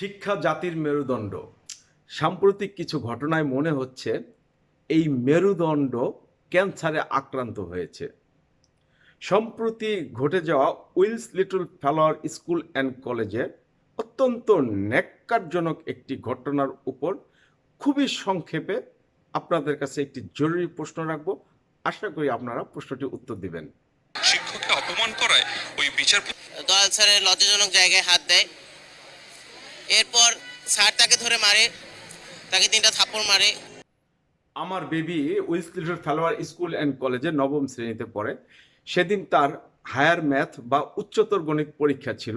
শিক্ষা জাতির মেরুদণ্ড। সাম্প্রতিক কিছু ঘটনায় মনে হচ্ছে এই মেরুদণ্ড ক্যান্সারে আক্রান্ত হয়েছে। সম্প্রতি ঘটে যাওয়া Wills Little Flower School and কলেজের অত্যন্ত ন্যাক্কারজনক একটি ঘটনার উপর খুবই সংক্ষেপে আপনাদের কাছে একটি জরুরি প্রশ্ন রাখব। আশা করি আপনারা প্রশ্নটির উত্তর দিবেন। শিক্ষককে অপমান করায় ওই বিচারপতি দয়াল স্যারের লজ্জাজনক জায়গায় হাত দেয়। এরপর স্যার তাকে ধরে মারে, তাকে 3টা থাপ্পড় মারে। আমার baby Wills Little Flower School and কলেজে নবম শ্রেণীতে পড়ে। সেদিন তার হায়ার ম্যাথ বা উচ্চতর গণিত পরীক্ষা ছিল।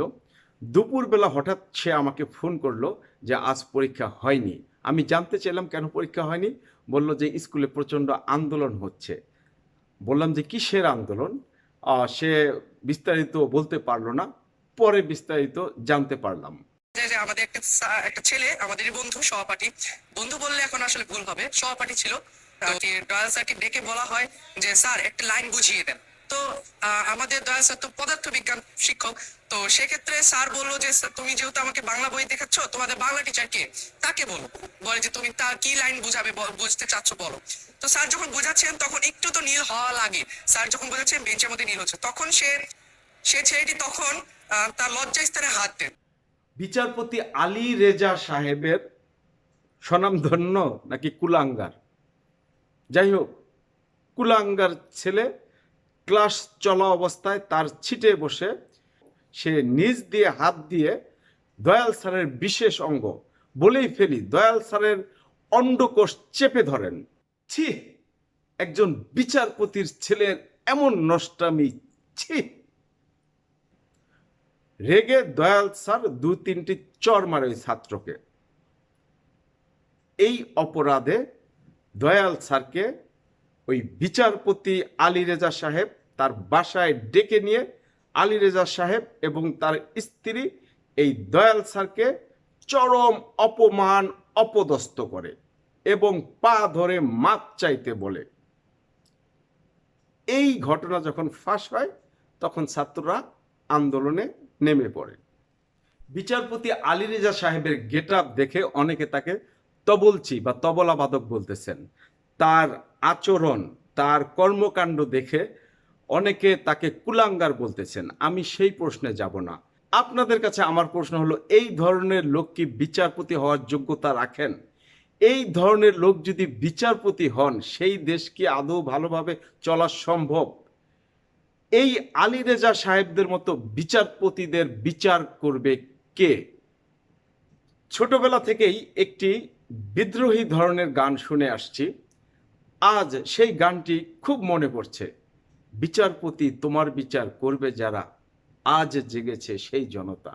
দুপুরবেলা হঠাৎ সে আমাকে ফোন করলো যে আজ পরীক্ষা হয়নি। আমি জানতে চাইলাম কেন পরীক্ষা হয়নি। বলল যে স্কুলে প্রচণ্ড আন্দোলন হচ্ছে। বললাম যে কিসের আন্দোলন? সে বিস্তারিত বলতে পারলো না। পরে বিস্তারিত জানতে পারলাম। যে আমাদের একটা ছেলে আমাদেরই বন্ধু, সহপাঠী। বন্ধু বললে এখন আসলে ভুল হবে, সহপাঠী ছিল। দয়াল স্যারকে ডেকে বলা হয় যে স্যার একটা লাইন বুঝিয়ে দেন। তো আমাদের দয়াল স্যার তো পদার্থবিজ্ঞান শিক্ষক। তো সেক্ষেত্রে স্যার বললো যে তুমি যেহেতু আমাকে বাংলা বই দেখাচ্ছ, তোমাদের বাংলা টিচার কে, তাকে বলো। বলে যে তুমি তার কি লাইন বুঝাবে, বুঝতে চাচ্ছ বলো। তো স্যার যখন বোঝাচ্ছেন তখন একটু তো নীল হওয়া লাগে। স্যার যখন বোঝাচ্ছেন বেঞ্চের মধ্যে নীল হচ্ছে, তখন সে ছেলেটি তখন তার লজ্জাস্থানে হাত দেন। বিচারপতি আলী রেজা সাহেবের স্বনামধন্য নাকি কুলাঙ্গার, যাই হোক, কুলাঙ্গার ছেলে ক্লাস চলা অবস্থায় তার ছিটে বসে সে নিজ দিয়ে হাত দিয়ে দয়াল স্যারের বিশেষ অঙ্গ, বলেই ফেলি দয়াল স্যারের অন্ডকোষ চেপে ধরেন। ছি, একজন বিচারপতির ছেলের এমন নষ্টামি, ছি। রেগে দয়াল স্যার 2-3টি চর মারে ওই ছাত্রকে। এই অপরাধে দয়াল স্যারকে ওই বিচারপতি আলী রেজা সাহেব তার বাসায় ডেকে নিয়ে আলী রেজা সাহেব এবং তার স্ত্রী এই দয়াল স্যারকে চরম অপমান অপদস্থ করে এবং পা ধরে মাপ চাইতে বলে। এই ঘটনা যখন ফাঁস হয় তখন ছাত্ররা আন্দোলনে নেমে পড়ে। বিচারপতি আলী রেজা সাহেবের গেট আপ দেখে অনেকে তাকে তবলচি বা তবলাবাদক বলতেছেন। তার আচরণ, তার কর্মকাণ্ড দেখে অনেকে তাকে কুলাঙ্গার বলতেছেন। আমি সেই প্রশ্নে যাব না। আপনাদের কাছে আমার প্রশ্ন হলো, এই ধরনের লোক কি বিচারপতি হওয়ার যোগ্যতা রাখেন? এই ধরনের লোক যদি বিচারপতি হন, সেই দেশ কি আদৌ ভালোভাবে চলা সম্ভব? এই আলী রেজা সাহেবদের মতো বিচারপতিদের বিচার করবে কে? ছোটবেলা থেকেই একটি বিদ্রোহী ধরনের গান শুনে আসছি। আজ সেই গানটি খুব মনে পড়ছে। বিচারপতি তোমার বিচার করবে যারা, আজ জেগেছে সেই জনতা।